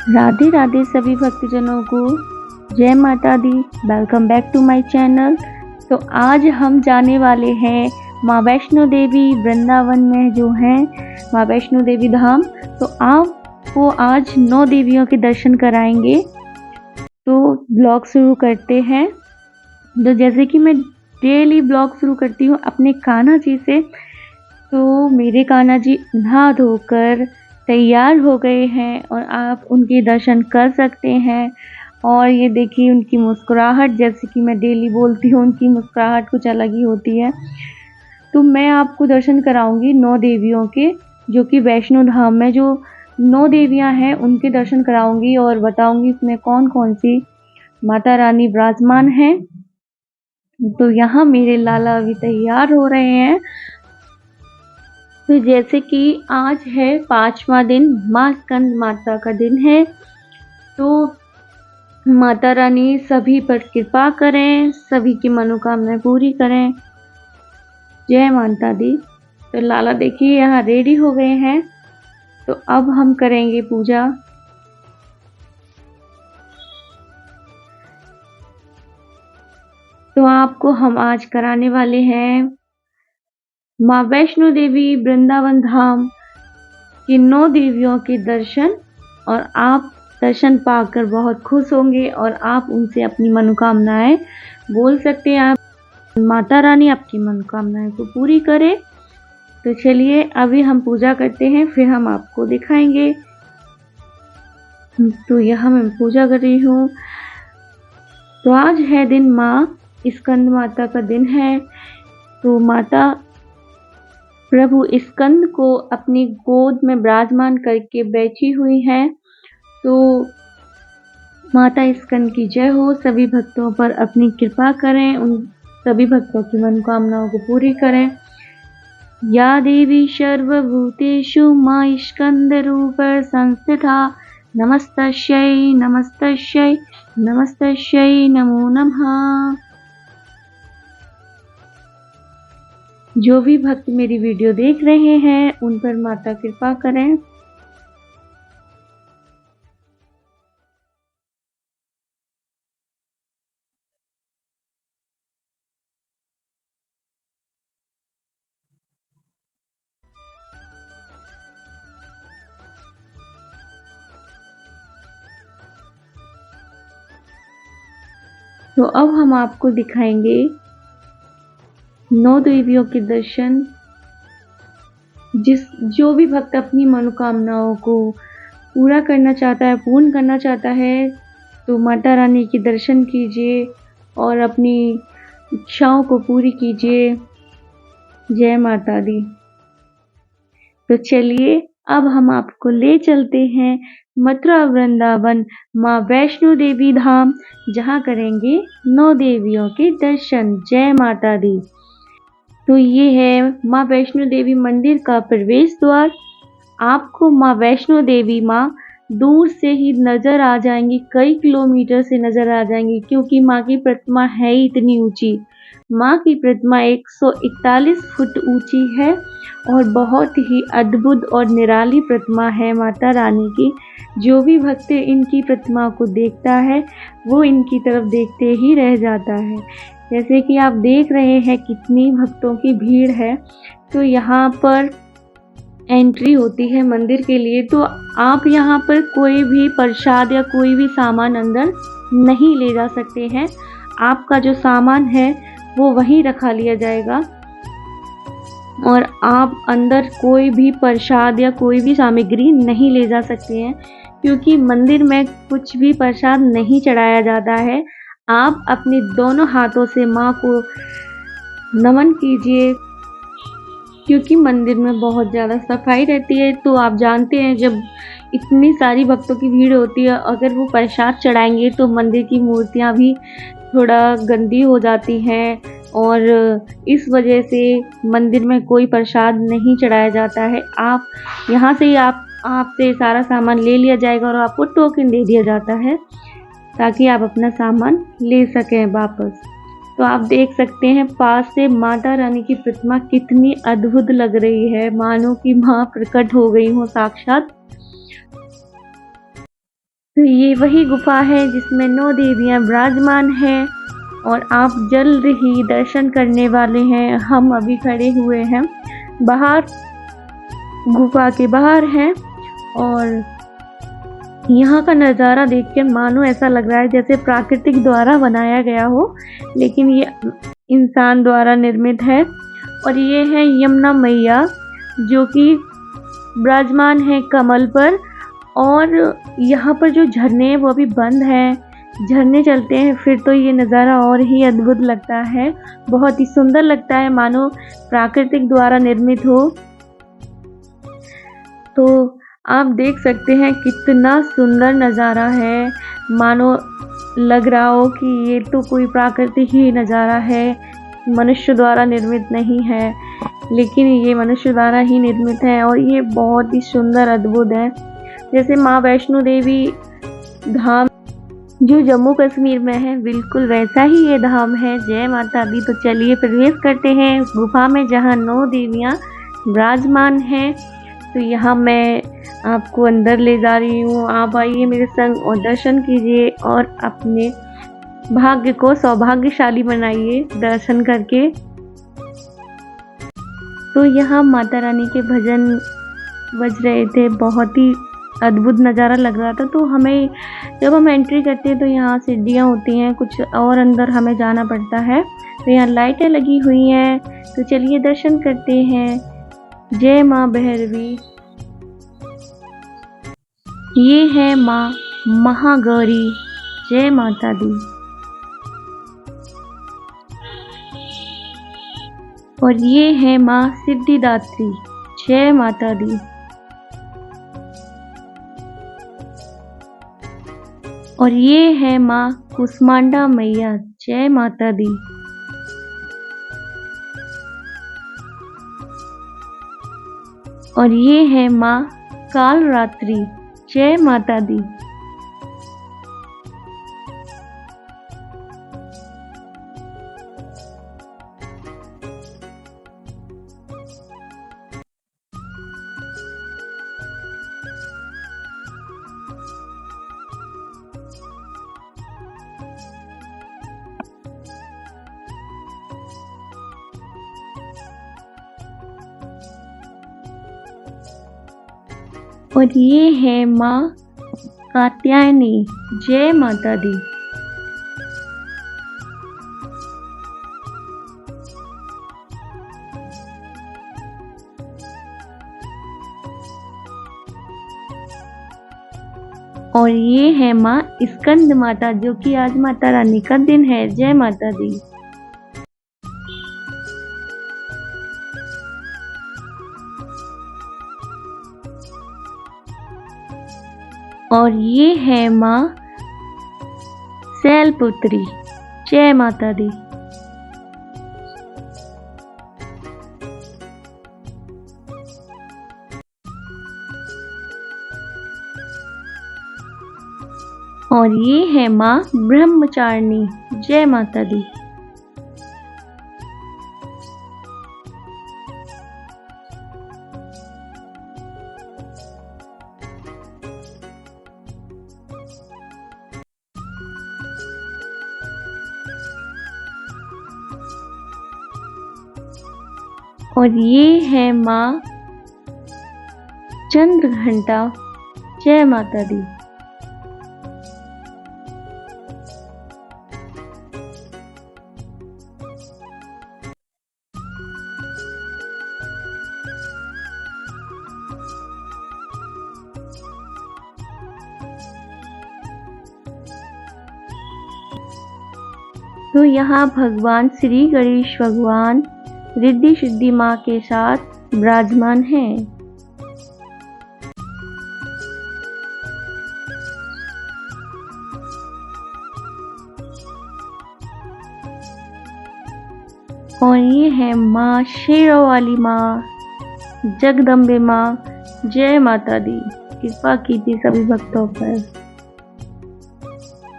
राधे राधे सभी भक्तजनों को जय माता दी। Welcome back to my channel. तो आज हम जाने वाले हैं माँ वैष्णो देवी वृंदावन में जो है माँ वैष्णो देवी धाम। तो आपको आज 9 देवियों के दर्शन कराएंगे। तो ब्लॉग शुरू करते हैं। तो जैसे कि मैं डेली ब्लॉग शुरू करती हूँ अपने कान्हा जी से, तो मेरे कान्हा जी नहा धोकर तैयार हो गए हैं और आप उनके दर्शन कर सकते हैं। और ये देखिए उनकी मुस्कुराहट, जैसे कि मैं डेली बोलती हूँ, उनकी मुस्कुराहट कुछ अलग ही होती है। तो मैं आपको दर्शन कराऊंगी 9 देवियों के, जो कि वैष्णो धाम में जो 9 देवियां हैं उनके दर्शन कराऊंगी और बताऊंगी इसमें कौन कौन सी माता रानी विराजमान हैं। तो यहाँ मेरे लाला अभी तैयार हो रहे हैं। तो जैसे कि आज है 5वां दिन, माँ स्कंद माता का दिन है। तो माता रानी सभी पर कृपा करें, सभी की मनोकामनाएं पूरी करें। जय माता दी। तो लाला देखिए यहाँ रेडी हो गए हैं। तो अब हम करेंगे पूजा। तो आपको हम आज कराने वाले हैं माँ वैष्णो देवी वृंदावन धाम की 9 देवियों के दर्शन, और आप दर्शन पाकर बहुत खुश होंगे और आप उनसे अपनी मनोकामनाएं बोल सकते हैं। आप माता रानी आपकी मनोकामनाएं को पूरी करे। तो चलिए अभी हम पूजा करते हैं, फिर हम आपको दिखाएंगे। तो यहाँ मैं पूजा कर रही हूँ। तो आज है दिन माँ स्कंद माता का दिन है। तो माता प्रभु स्कंद को अपनी गोद में विराजमान करके बैठी हुई हैं। तो माता स्कंद की जय हो। सभी भक्तों पर अपनी कृपा करें, उन सभी भक्तों की मनोकामनाओं को पूरी करें। या देवी सर्वभूतेषु माँ स्कंद रूप संस्थिता, नमस्तस्यै नमस्तस्यै नमस्तस्यै नमो नमः। जो भी भक्त मेरी वीडियो देख रहे हैं उन पर माता कृपा करें। तो अब हम आपको दिखाएंगे 9 देवियों के दर्शन। जो भी भक्त अपनी मनोकामनाओं को पूरा करना चाहता है, पूर्ण करना चाहता है, तो माता रानी के दर्शन कीजिए और अपनी इच्छाओं को पूरी कीजिए। जय माता दी। तो चलिए अब हम आपको ले चलते हैं मथुरा वृंदावन माँ वैष्णो देवी धाम, जहाँ करेंगे 9 देवियों के दर्शन। जय माता दी। तो ये है माँ वैष्णो देवी मंदिर का प्रवेश द्वार। आपको माँ वैष्णो देवी माँ दूर से ही नजर आ जाएंगी, कई किलोमीटर से नजर आ जाएंगी, क्योंकि माँ की प्रतिमा है ही इतनी ऊंची। माँ की प्रतिमा 141 फुट ऊंची है और बहुत ही अद्भुत और निराली प्रतिमा है माता रानी की। जो भी भक्त इनकी प्रतिमा को देखता है वो इनकी तरफ देखते ही रह जाता है। जैसे कि आप देख रहे हैं कितनी भक्तों की भीड़ है। तो यहाँ पर एंट्री होती है मंदिर के लिए। तो आप यहाँ पर कोई भी प्रसाद या कोई भी सामान अंदर नहीं ले जा सकते हैं। आपका जो सामान है वो वहीं रखा लिया जाएगा और आप अंदर कोई भी प्रसाद या कोई भी सामग्री नहीं ले जा सकते हैं, क्योंकि मंदिर में कुछ भी प्रसाद नहीं चढ़ाया जाता है। आप अपने दोनों हाथों से माँ को नमन कीजिए, क्योंकि मंदिर में बहुत ज़्यादा सफाई रहती है। तो आप जानते हैं जब इतनी सारी भक्तों की भीड़ होती है, अगर वो प्रसाद चढ़ाएंगे तो मंदिर की मूर्तियाँ भी थोड़ा गंदी हो जाती हैं, और इस वजह से मंदिर में कोई प्रसाद नहीं चढ़ाया जाता है। आप यहाँ से ही आपसे सारा सामान ले लिया जाएगा और आपको टोकन दे दिया जाता है ताकि आप अपना सामान ले सकें वापस। तो आप देख सकते हैं पास से माता रानी की प्रतिमा कितनी अद्भुत लग रही है, मानो कि माँ प्रकट हो गई हो साक्षात। तो ये वही गुफा है जिसमें 9 देवियां विराजमान हैं और आप जल्द ही दर्शन करने वाले हैं। हम अभी खड़े हुए हैं बाहर, गुफा के बाहर हैं और यहाँ का नज़ारा देख के मानो ऐसा लग रहा है जैसे प्राकृतिक द्वारा बनाया गया हो, लेकिन ये इंसान द्वारा निर्मित है। और ये है यमुना मैया जो कि विराजमान है कमल पर, और यहाँ पर जो झरने हैं वो अभी बंद हैं। झरने चलते हैं फिर तो ये नज़ारा और ही अद्भुत लगता है, बहुत ही सुंदर लगता है, मानो प्राकृतिक द्वारा निर्मित हो। तो आप देख सकते हैं कितना सुंदर नज़ारा है, मानो लग रहा हो कि ये तो कोई प्राकृतिक ही नज़ारा है, मनुष्य द्वारा निर्मित नहीं है, लेकिन ये मनुष्य द्वारा ही निर्मित है और ये बहुत ही सुंदर अद्भुत है। जैसे माँ वैष्णो देवी धाम जो जम्मू कश्मीर में है, बिल्कुल वैसा ही ये धाम है। जय माता दी। तो चलिए प्रवेश करते हैं उस गुफा में जहाँ 9 देवियाँ विराजमान हैं। तो यहाँ मैं आपको अंदर ले जा रही हूँ, आप आइए मेरे संग और दर्शन कीजिए और अपने भाग्य को सौभाग्यशाली बनाइए दर्शन करके। तो यहाँ माता रानी के भजन बज रहे थे, बहुत ही अद्भुत नज़ारा लग रहा था। तो हमें जब हम एंट्री करते हैं तो यहाँ सीढ़ियाँ होती हैं, कुछ और अंदर हमें जाना पड़ता है। तो यहाँ लाइटें लगी हुई हैं, तो चलिए दर्शन करते हैं। जय माँ भैरवी। ये है माँ महागौरी। जय माता दी। और ये है माँ सिद्धिदात्री। जय माता दी। और ये है माँ कुष्मांडा मैया। जय माता दी। और ये है माँ कालरात्रि। जय माता दी। और ये है माँ कात्यायनी। जय माता दी। और ये है माँ स्कंद माता, जो कि आज माता रानी का दिन है। जय माता दी। और ये है माँ शैलपुत्री। जय माता दी। और ये है माँ ब्रह्मचारिणी। जय माता दी। और ये है माँ चंद्रघंटा। जय माता दी। तो यहाँ भगवान श्री गणेश भगवान रिद्धि सिद्धि माँ के साथ विराजमान हैं। और ये है माँ शेरों वाली माँ, जगदम्बे माँ। जय माता दी। कृपा कीजिए सभी भक्तों पर।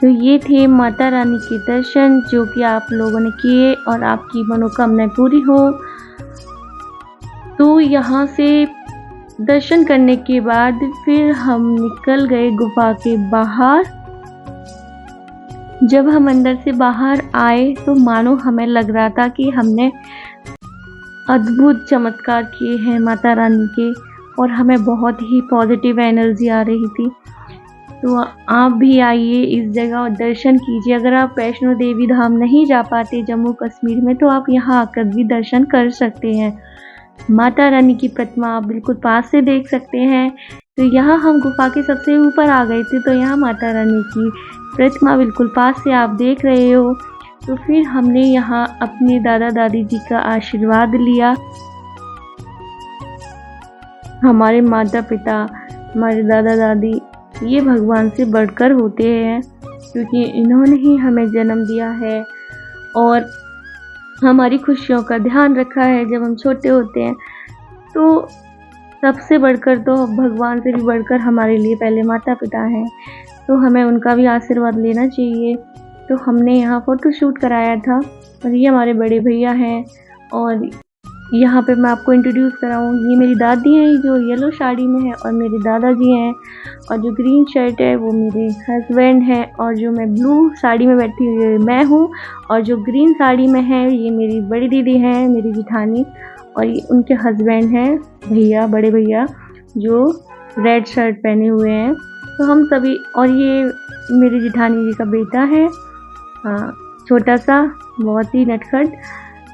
तो ये थे माता रानी के दर्शन जो कि आप लोगों ने किए और आपकी मनोकामनाएं पूरी हो। तो यहाँ से दर्शन करने के बाद फिर हम निकल गए गुफा के बाहर। जब हम अंदर से बाहर आए तो मानो हमें लग रहा था कि हमने अद्भुत चमत्कार किए हैं माता रानी के, और हमें बहुत ही पॉजिटिव एनर्जी आ रही थी। तो आप भी आइए इस जगह और दर्शन कीजिए। अगर आप वैष्णो देवी धाम नहीं जा पाते जम्मू कश्मीर में, तो आप यहाँ आकर भी दर्शन कर सकते हैं। माता रानी की प्रतिमा आप बिल्कुल पास से देख सकते हैं। तो यहाँ हम गुफा के सबसे ऊपर आ गए थे, तो यहाँ माता रानी की प्रतिमा बिल्कुल पास से आप देख रहे हो। तो फिर हमने यहाँ अपने दादा दादी जी का आशीर्वाद लिया। हमारे माता पिता, हमारे दादा दादी, ये भगवान से बढ़कर होते हैं, क्योंकि इन्होंने ही हमें जन्म दिया है और हमारी खुशियों का ध्यान रखा है जब हम छोटे होते हैं। तो सबसे बढ़कर, तो भगवान से भी बढ़कर हमारे लिए पहले माता पिता हैं, तो हमें उनका भी आशीर्वाद लेना चाहिए। तो हमने यहाँ फ़ोटो शूट कराया था, और ये हमारे बड़े भैया हैं। और यहाँ पे मैं आपको इंट्रोड्यूस कराऊँ, ये मेरी दादी हैं जो येलो साड़ी में है, और मेरे दादाजी हैं, और जो ग्रीन शर्ट है वो मेरे हस्बैंड हैं, और जो मैं ब्लू साड़ी में बैठी हुई है मैं हूँ, और जो ग्रीन साड़ी में है ये मेरी बड़ी दीदी हैं, मेरी जिठानी, और ये उनके हस्बैंड हैं भैया, बड़े भैया, जो रेड शर्ट पहने हुए हैं। तो हम सभी, और ये मेरी जिठानी जी का बेटा है, हाँ, छोटा सा, बहुत ही नटखट।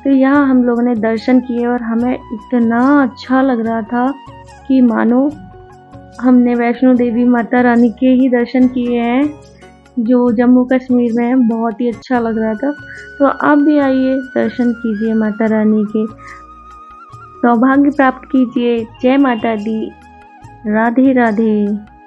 तो यहाँ हम लोगों ने दर्शन किए और हमें इतना अच्छा लग रहा था कि मानो हमने वैष्णो देवी माता रानी के ही दर्शन किए हैं, जो जम्मू कश्मीर में है। बहुत ही अच्छा लग रहा था। तो आप भी आइए, दर्शन कीजिए माता रानी के, सौभाग्य प्राप्त कीजिए। जय माता दी, राधे राधे।